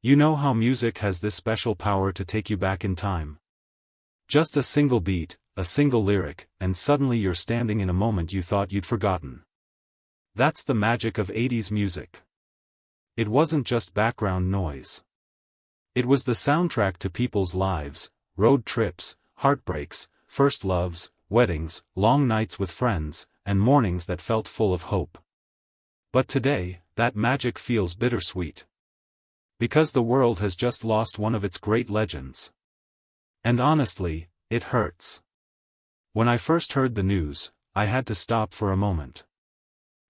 You know how music has this special power to take you back in time? Just a single beat, a single lyric, and suddenly you're standing in a moment you thought you'd forgotten. That's the magic of 80s music. It wasn't just background noise. It was the soundtrack to people's lives, road trips, heartbreaks, first loves, weddings, long nights with friends, and mornings that felt full of hope. But today, that magic feels bittersweet. Because the world has just lost one of its great legends. And honestly, it hurts. When I first heard the news, I had to stop for a moment.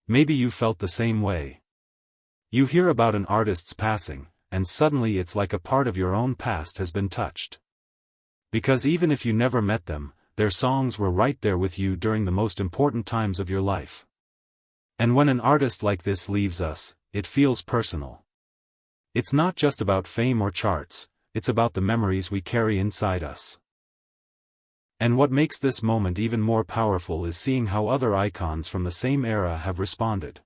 Maybe you felt the same way. You hear about an artist's passing, and suddenly it's like a part of your own past has been touched. Because even if you never met them, their songs were right there with you during the most important times of your life. And when an artist like this leaves us, it feels personal. It's not just about fame or charts, it's about the memories we carry inside us. And what makes this moment even more powerful is seeing how other icons from the same era have responded.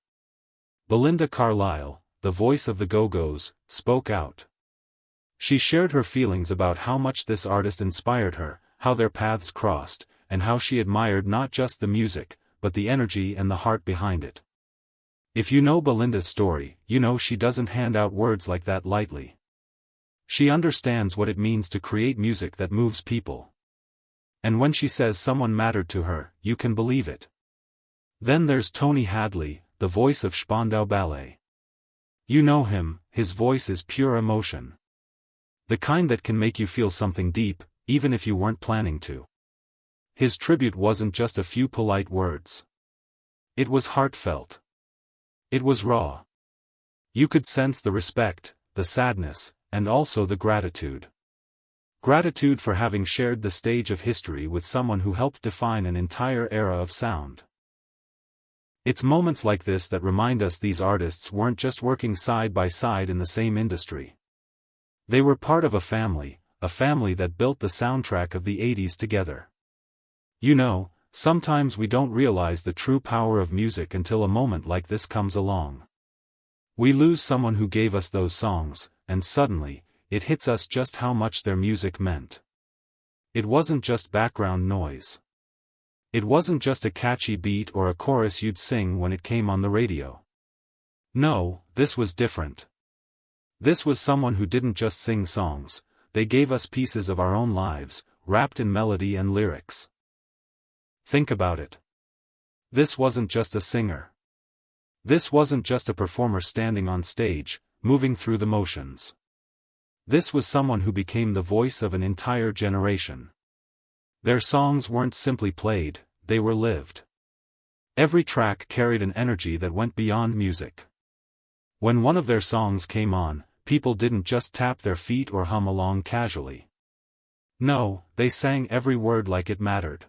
Belinda Carlisle, the voice of the Go-Go's, spoke out. She shared her feelings about how much this artist inspired her, how their paths crossed, and how she admired not just the music, but the energy and the heart behind it. If you know Belinda's story, you know she doesn't hand out words like that lightly. She understands what it means to create music that moves people. And when she says someone mattered to her, you can believe it. Then there's Tony Hadley, the voice of Spandau Ballet. You know him, his voice is pure emotion. The kind that can make you feel something deep, even if you weren't planning to. His tribute wasn't just a few polite words. It was heartfelt. It was raw. You could sense the respect, the sadness, and also the gratitude. Gratitude for having shared the stage of history with someone who helped define an entire era of sound. It's moments like this that remind us these artists weren't just working side by side in the same industry. They were part of a family that built the soundtrack of the 80s together. You know, sometimes we don't realize the true power of music until a moment like this comes along. We lose someone who gave us those songs, and suddenly, it hits us just how much their music meant. It wasn't just background noise. It wasn't just a catchy beat or a chorus you'd sing when it came on the radio. No, this was different. This was someone who didn't just sing songs, they gave us pieces of our own lives, wrapped in melody and lyrics. Think about it. This wasn't just a singer. This wasn't just a performer standing on stage, moving through the motions. This was someone who became the voice of an entire generation. Their songs weren't simply played, they were lived. Every track carried an energy that went beyond music. When one of their songs came on, people didn't just tap their feet or hum along casually. No, they sang every word like it mattered.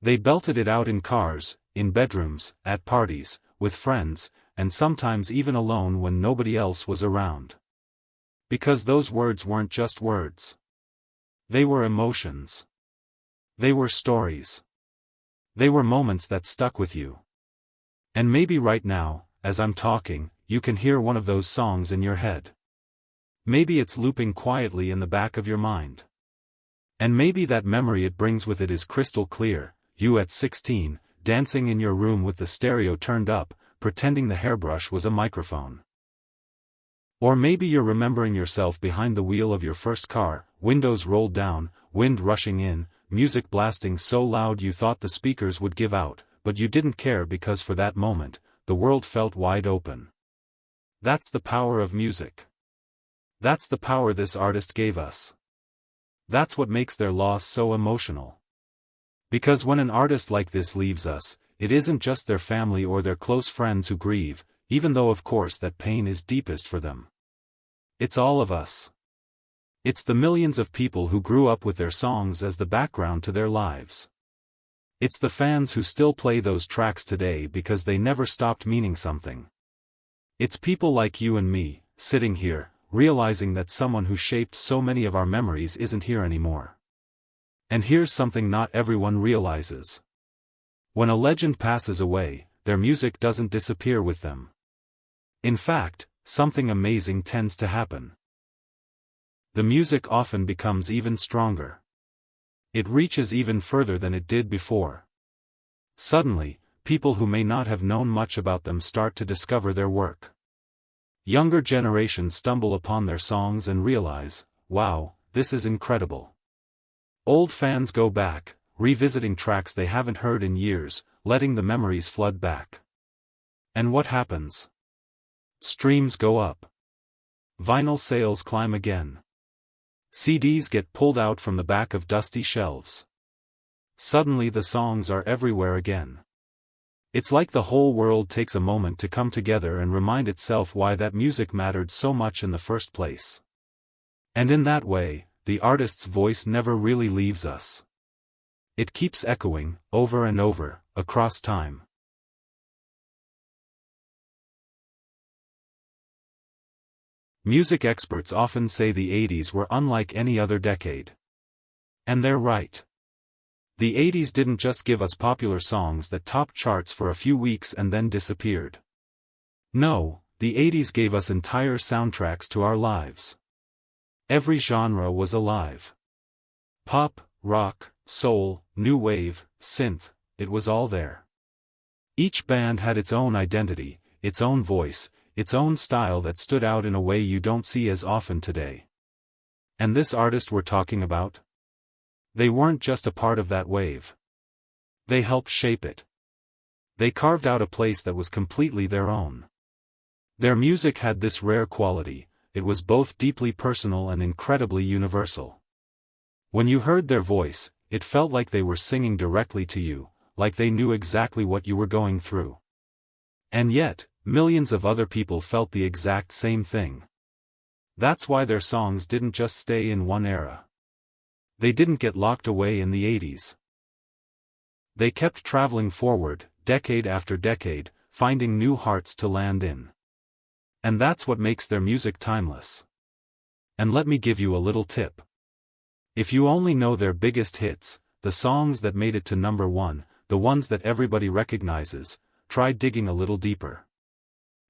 They belted it out in cars, in bedrooms, at parties, with friends, and sometimes even alone when nobody else was around. Because those words weren't just words. They were emotions. They were stories. They were moments that stuck with you. And maybe right now, as I'm talking, you can hear one of those songs in your head. Maybe it's looping quietly in the back of your mind. And maybe that memory it brings with it is crystal clear, you at 16, dancing in your room with the stereo turned up, pretending the hairbrush was a microphone. Or maybe you're remembering yourself behind the wheel of your first car, windows rolled down, wind rushing in, music blasting so loud you thought the speakers would give out, but you didn't care because for that moment, the world felt wide open. That's the power of music. That's the power this artist gave us. That's what makes their loss so emotional. Because when an artist like this leaves us, it isn't just their family or their close friends who grieve, even though of course that pain is deepest for them. It's all of us. It's the millions of people who grew up with their songs as the background to their lives. It's the fans who still play those tracks today because they never stopped meaning something. It's people like you and me, sitting here, realizing that someone who shaped so many of our memories isn't here anymore. And here's something not everyone realizes. When a legend passes away, their music doesn't disappear with them. In fact, something amazing tends to happen. the music often becomes even stronger. It reaches even further than it did before. Suddenly, people who may not have known much about them start to discover their work. Younger generations stumble upon their songs and realize, wow, this is incredible. Old fans go back, revisiting tracks they haven't heard in years, letting the memories flood back. And what happens? Streams go up. Vinyl sales climb again. CDs get pulled out from the back of dusty shelves. Suddenly the songs are everywhere again. It's like the whole world takes a moment to come together and remind itself why that music mattered so much in the first place. And in that way, the artist's voice never really leaves us. It keeps echoing, over and over, across time. Music experts often say the 80s were unlike any other decade. And they're right. The 80s didn't just give us popular songs that topped charts for a few weeks and then disappeared. No, the 80s gave us entire soundtracks to our lives. Every genre was alive. Pop, rock, soul, new wave, synth, it was all there. Each band had its own identity, its own voice, its own style that stood out in a way you don't see as often today. And this artist we're talking about? They weren't just a part of that wave. They helped shape it. They carved out a place that was completely their own. Their music had this rare quality, it was both deeply personal and incredibly universal. When you heard their voice, it felt like they were singing directly to you, like they knew exactly what you were going through. And yet, millions of other people felt the exact same thing. That's why their songs didn't just stay in one era. They didn't get locked away in the 80s. They kept traveling forward, decade after decade, finding new hearts to land in. And that's what makes their music timeless. And let me give you a little tip. If you only know their biggest hits, the songs that made it to number one, the ones that everybody recognizes, try digging a little deeper.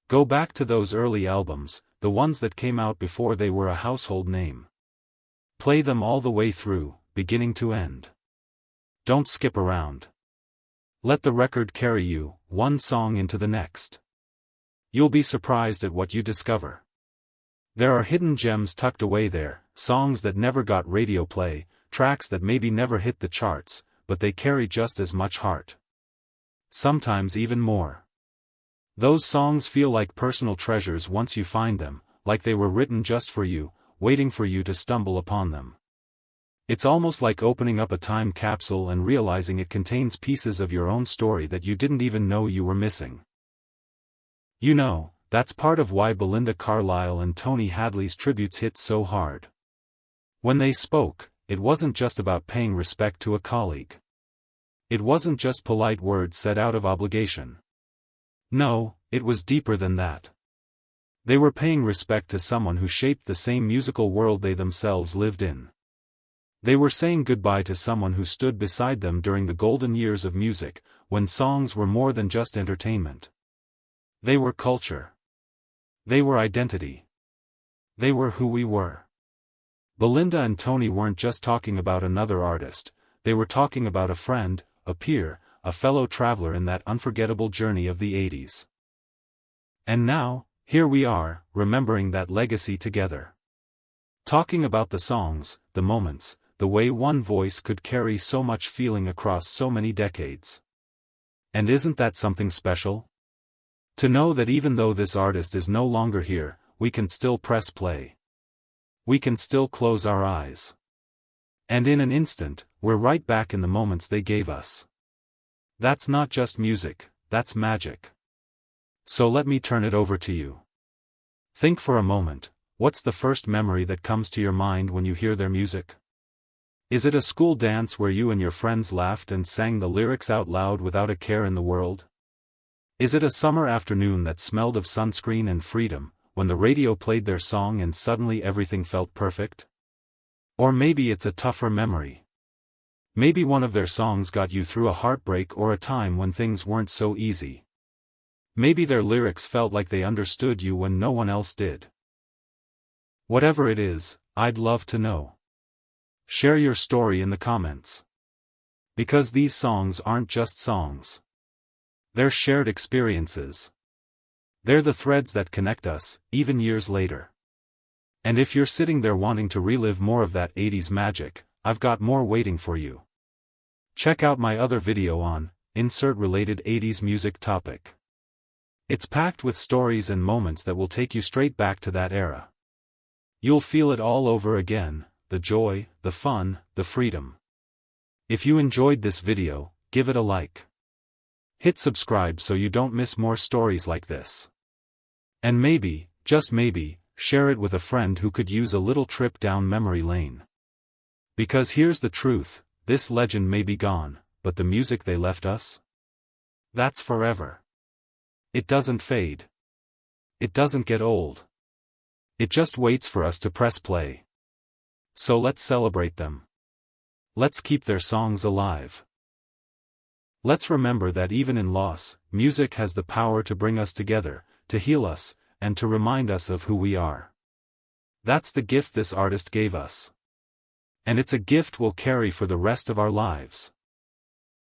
Go back to those early albums, the ones that came out before they were a household name. Play them all the way through, beginning to end. Don't skip around. Let the record carry you, one song into the next. You'll be surprised at what you discover. There are hidden gems tucked away there, songs that never got radio play, tracks that maybe never hit the charts, but they carry just as much heart. Sometimes even more. Those songs feel like personal treasures once you find them, like they were written just for you, waiting for you to stumble upon them. It's almost like opening up a time capsule and realizing it contains pieces of your own story that you didn't even know you were missing. You know, that's part of why Belinda Carlisle and Tony Hadley's tributes hit so hard. When they spoke, it wasn't just about paying respect to a colleague. It wasn't just polite words said out of obligation. No, it was deeper than that. They were paying respect to someone who shaped the same musical world they themselves lived in. They were saying goodbye to someone who stood beside them during the golden years of music, when songs were more than just entertainment. They were culture. They were identity. They were who we were. Belinda and Tony weren't just talking about another artist, they were talking about a friend, a peer, a fellow traveler in that unforgettable journey of the 80s. And now, here we are, remembering that legacy together. Talking about the songs, the moments, the way one voice could carry so much feeling across so many decades. And isn't that something special? To know that even though this artist is no longer here, we can still press play. We can still close our eyes. And in an instant, we're right back in the moments they gave us. That's not just music, that's magic. So let me turn it over to you. Think for a moment, what's the first memory that comes to your mind when you hear their music? Is it a school dance where you and your friends laughed and sang the lyrics out loud without a care in the world? Is it a summer afternoon that smelled of sunscreen and freedom, when the radio played their song and suddenly everything felt perfect? Or maybe it's a tougher memory. Maybe one of their songs got you through a heartbreak or a time when things weren't so easy. Maybe their lyrics felt like they understood you when no one else did. Whatever it is, I'd love to know. Share your story in the comments. Because these songs aren't just songs. They're shared experiences. They're the threads that connect us, even years later. And if you're sitting there wanting to relive more of that 80s magic, I've got more waiting for you. Check out my other video on, insert related 80s music topic. It's packed with stories and moments that will take you straight back to that era. You'll feel it all over again, the joy, the fun, the freedom. If you enjoyed this video, give it a like. Hit subscribe so you don't miss more stories like this. And maybe, just maybe, share it with a friend who could use a little trip down memory lane. Because here's the truth, this legend may be gone, but the music they left us? That's forever. It doesn't fade. It doesn't get old. It just waits for us to press play. So let's celebrate them. Let's keep their songs alive. Let's remember that even in loss, music has the power to bring us together, to heal us, and to remind us of who we are. That's the gift this artist gave us. And it's a gift we'll carry for the rest of our lives.